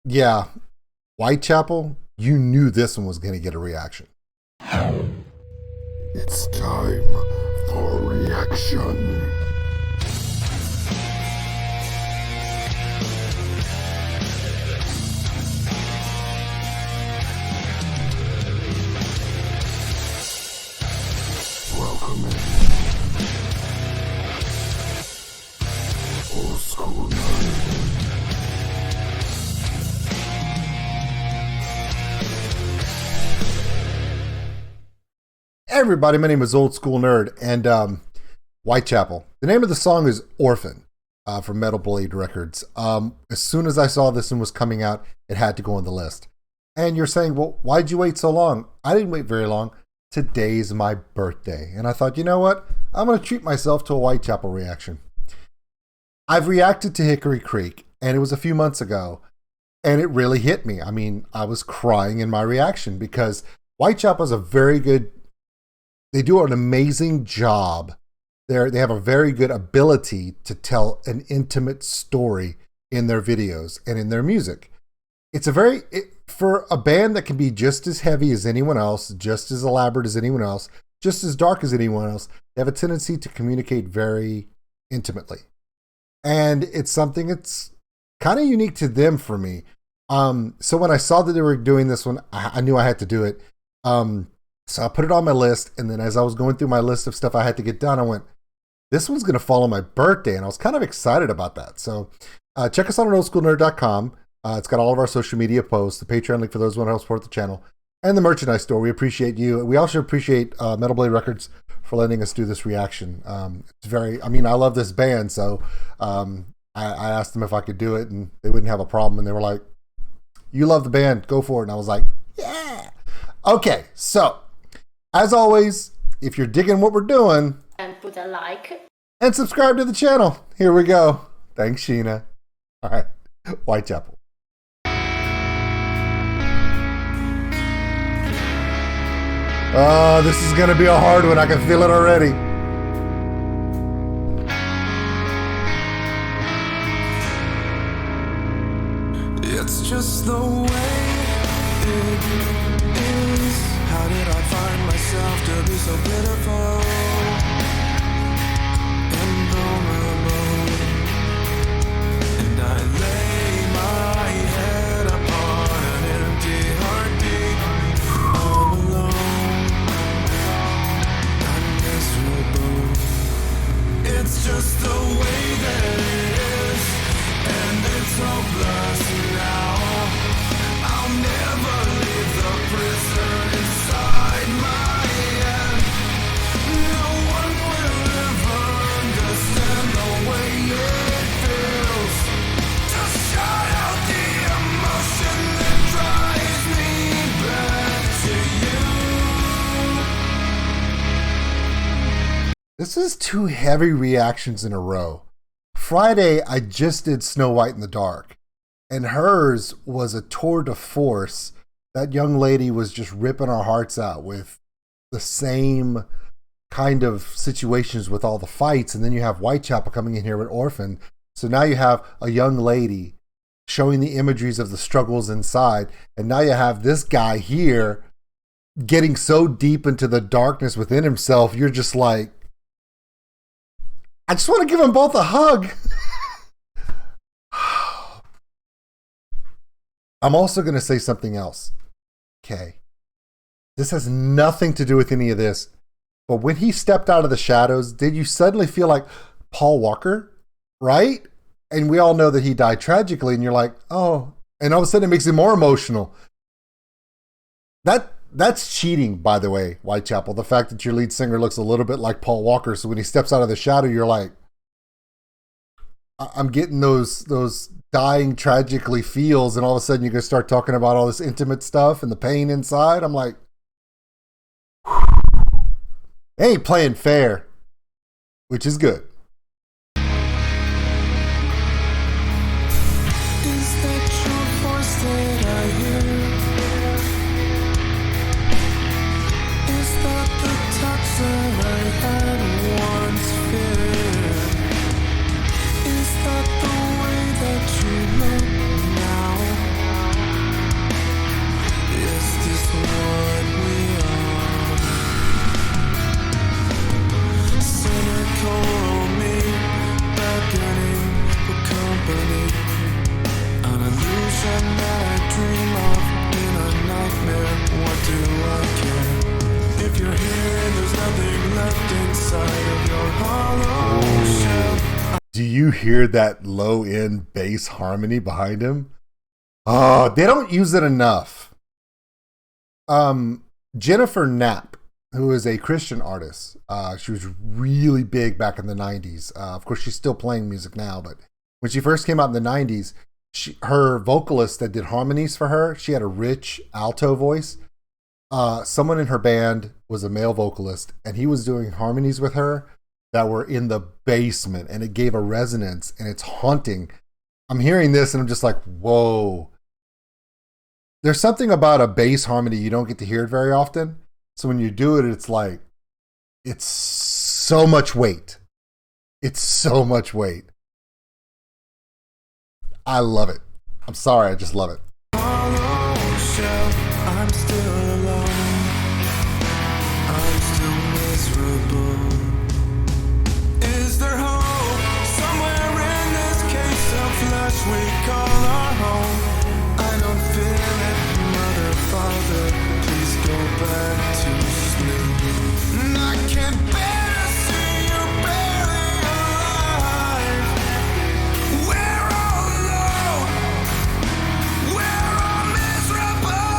Yeah, Whitechapel, you knew this one was going to get a reaction. It's time for reaction. Welcome in. Old School Nerd. Hey everybody, my name is Old School Nerd, and Whitechapel. The name of the song is Orphan from Metal Blade Records. As soon as I saw this one was coming out, it had to go on the list. And you're saying, well, why'd you wait so long? I didn't wait very long. Today's my birthday. And I thought, you know what? I'm going to treat myself to a Whitechapel reaction. I've reacted to Hickory Creek, and it was a few months ago, and it really hit me. I mean, I was crying in my reaction because Whitechapel is a very good, they do an amazing job. They have a very good ability to tell an intimate story in their videos and in their music. It's for a band that can be just as heavy as anyone else, just as elaborate as anyone else, just as dark as anyone else, they have a tendency to communicate very intimately. And it's something that's kind of unique to them for me. So when I saw that they were doing this one, I knew I had to do it. So I put it on my list, and then as I was going through my list of stuff I had to get done, I went, this one's going to fall on my birthday, and I was kind of excited about that. So check us out on OldSkuleNerd.com. It's got all of our social media posts, the Patreon link for those who want to help support the channel, and the merchandise store. We appreciate you. We also appreciate Metal Blade Records for letting us do this reaction. I love this band, so I asked them if I could do it, and they wouldn't have a problem, and they were like, you love the band, go for it. And I was like, yeah. Okay, so as always, if you're digging what we're doing, and put a like and subscribe to the channel. Here we go. Thanks, Sheena. All right, Whitechapel. Oh, this is gonna be a hard one. I can feel it already. It's just the way it is. How did I find myself to be so pitiful and vulnerable? And I lay my head upon an empty heartbeat. All alone, I'm miserable. It's just the way that it is, and it's hopeless now. I'll never leave the prison inside my head. No one will ever understand the way it feels to shut out the emotion that drives me back to you. This is two heavy reactions in a row. Friday, I just did Snow White in the Dark, and hers was a tour de force. That young lady was just ripping our hearts out with the same kind of situations with all the fights. And then you have Whitechapel coming in here with Orphan. So now you have a young lady showing the imageries of the struggles inside. And now you have this guy here getting so deep into the darkness within himself. You're just like, I just want to give them both a hug. I'm also going to say something else. Okay. This has nothing to do with any of this. But when he stepped out of the shadows, did you suddenly feel like Paul Walker? Right? And we all know that he died tragically. And you're like, oh. And all of a sudden it makes it more emotional. That's cheating, by the way, Whitechapel. The fact that your lead singer looks a little bit like Paul Walker. So when he steps out of the shadow, you're like, I'm getting those dying tragically feels, and all of a sudden you can start talking about all this intimate stuff and the pain inside. I'm like, they ain't playing fair, which is good. Is that your voice that I hear? Is that the touch that I had once feared? Is that the way that you look now? everything that I dream of in a nightmare. What do I care? If you're here, there's nothing left inside of your hollow shell. Do you hear that low end bass harmony behind him? Oh, they don't use it enough. Jennifer Knapp, who is a Christian artist, she was really big back in the 90s. Of course, she's still playing music now, but when she first came out in the 90s, her vocalist that did harmonies for her, she had a rich alto voice. Someone in her band was a male vocalist, and he was doing harmonies with her that were in the basement, and it gave a resonance, and it's haunting. I'm hearing this, and I'm just like, whoa. There's something about a bass harmony you don't get to hear it very often. So when you do it, it's like, it's so much weight. It's so much weight. I love it. I'm sorry, I just love it. Hollow shell, I'm still alone. I'm still miserable. Is there hope somewhere in this case of flesh we call our home? I don't feel it, mother, father, please go back to sleep. And I can't bear to see you barely alive. We're all alone. We're all miserable.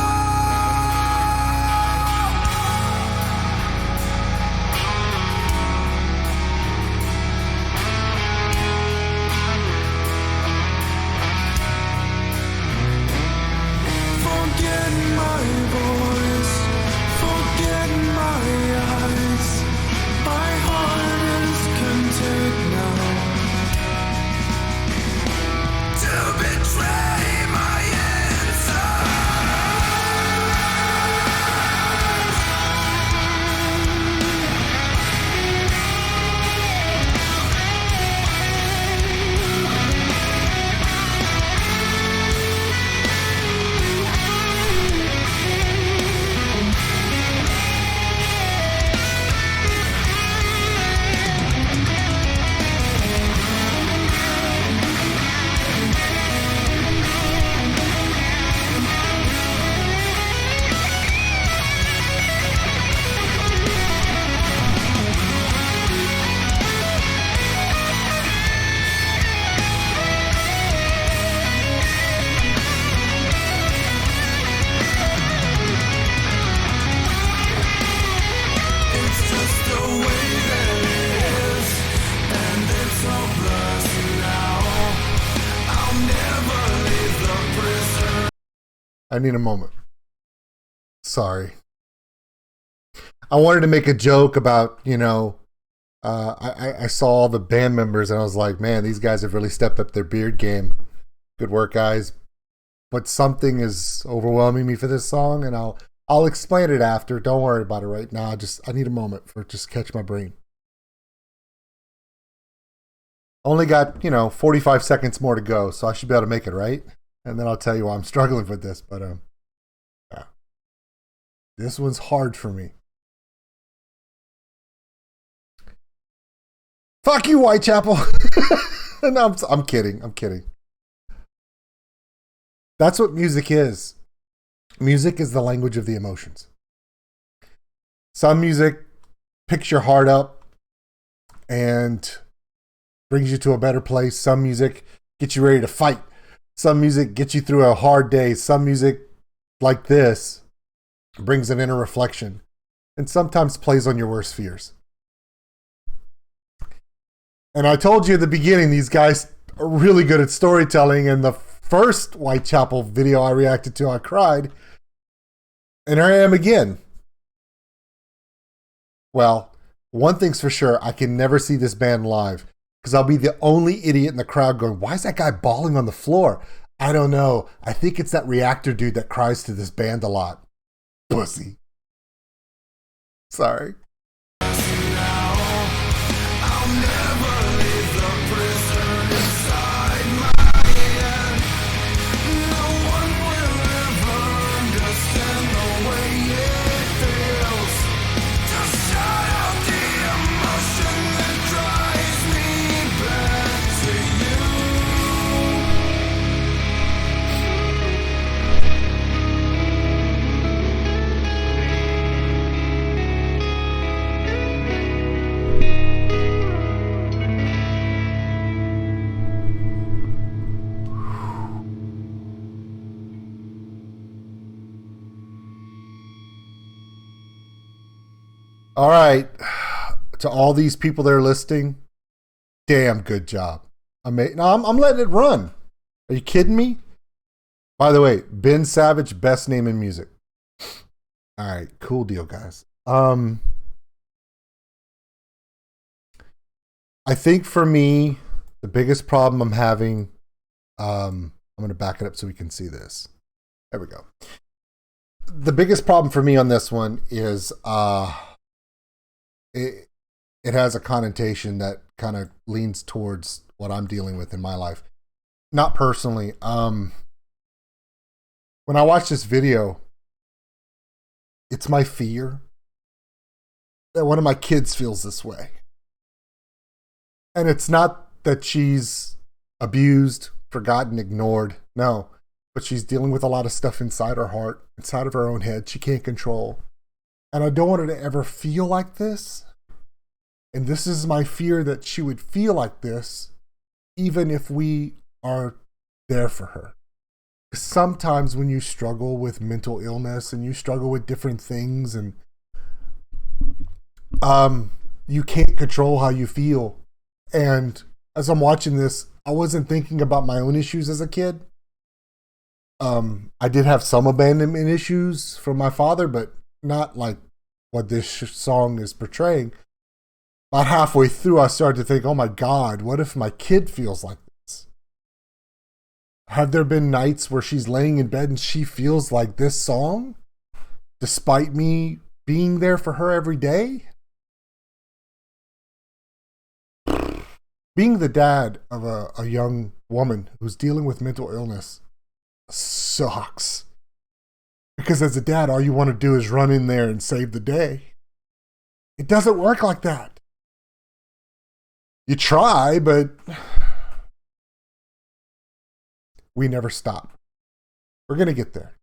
Forget my voice, forget my eyes. My heart is content now to betray my It's just the way that it is, and it's hopeless now. I'll never leave the prison. I need a moment. Sorry. I wanted to make a joke about, I saw all the band members and I was like, man, these guys have really stepped up their beard game. Good work, guys. But something is overwhelming me for this song, and I'll explain it after. Don't worry about it right now. I need a moment for it just catch my brain. Only got, 45 seconds more to go, so I should be able to make it, right? And then I'll tell you why I'm struggling with this, but yeah. This one's hard for me. Fuck you, Whitechapel. No, I'm kidding. I'm kidding. That's what music is. Music is the language of the emotions. Some music picks your heart up and brings you to a better place. Some music gets you ready to fight. Some music gets you through a hard day. Some music, like this, brings an inner reflection and sometimes plays on your worst fears. And I told you at the beginning, these guys are really good at storytelling. And the first Whitechapel video I reacted to, I cried. And here I am again. Well, one thing's for sure, I can never see this band live because I'll be the only idiot in the crowd going, why is that guy bawling on the floor? I don't know. I think it's that reactor dude that cries to this band a lot. Pussy. Sorry. All right. To all these people that are listening, damn good job. I'm letting it run. Are you kidding me? By the way, Ben Savage, best name in music. All right, cool deal, guys. I think for me, the biggest problem I'm having, I'm going to back it up so we can see this. There we go. The biggest problem for me on this one is it has a connotation that kind of leans towards what I'm dealing with in my life. Not personally. When I watch this video, it's my fear that one of my kids feels this way. And it's not that she's abused, forgotten, ignored. No. But she's dealing with a lot of stuff inside her heart, inside of her own head she can't control. And I don't want her to ever feel like this. And this is my fear, that she would feel like this even if we are there for her. Sometimes when you struggle with mental illness and you struggle with different things and you can't control how you feel. And as I'm watching this, I wasn't thinking about my own issues as a kid. I did have some abandonment issues from my father, but not like what this song is portraying. About halfway through, I started to think, oh my God, what if my kid feels like this? Have there been nights where she's laying in bed and she feels like this song, despite me being there for her every day? Being the dad of a young woman who's dealing with mental illness sucks. Because as a dad, all you want to do is run in there and save the day. It doesn't work like that. You try, but we never stop. We're going to get there.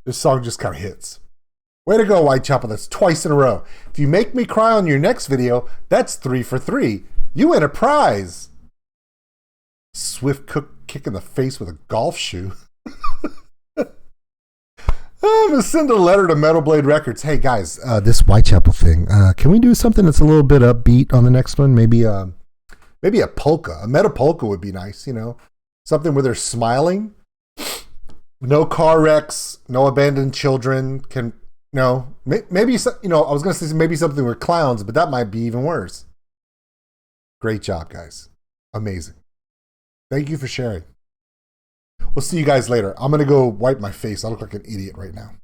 This song just kind of hits. Way to go, Whitechapel. That's twice in a row. If you make me cry on your next video, that's 3 for 3. You win a prize. Swift Cook kick in the face with a golf shoe. I'm going to send a letter to Metal Blade Records. Hey, guys, this Whitechapel thing, can we do something that's a little bit upbeat on the next one? Maybe a polka. A metal polka would be nice, you know. Something where they're smiling. No car wrecks. No abandoned children. Maybe, you know, I was going to say maybe something with clowns, but that might be even worse. Great job, guys. Amazing. Thank you for sharing. We'll see you guys later. I'm going to go wipe my face. I look like an idiot right now.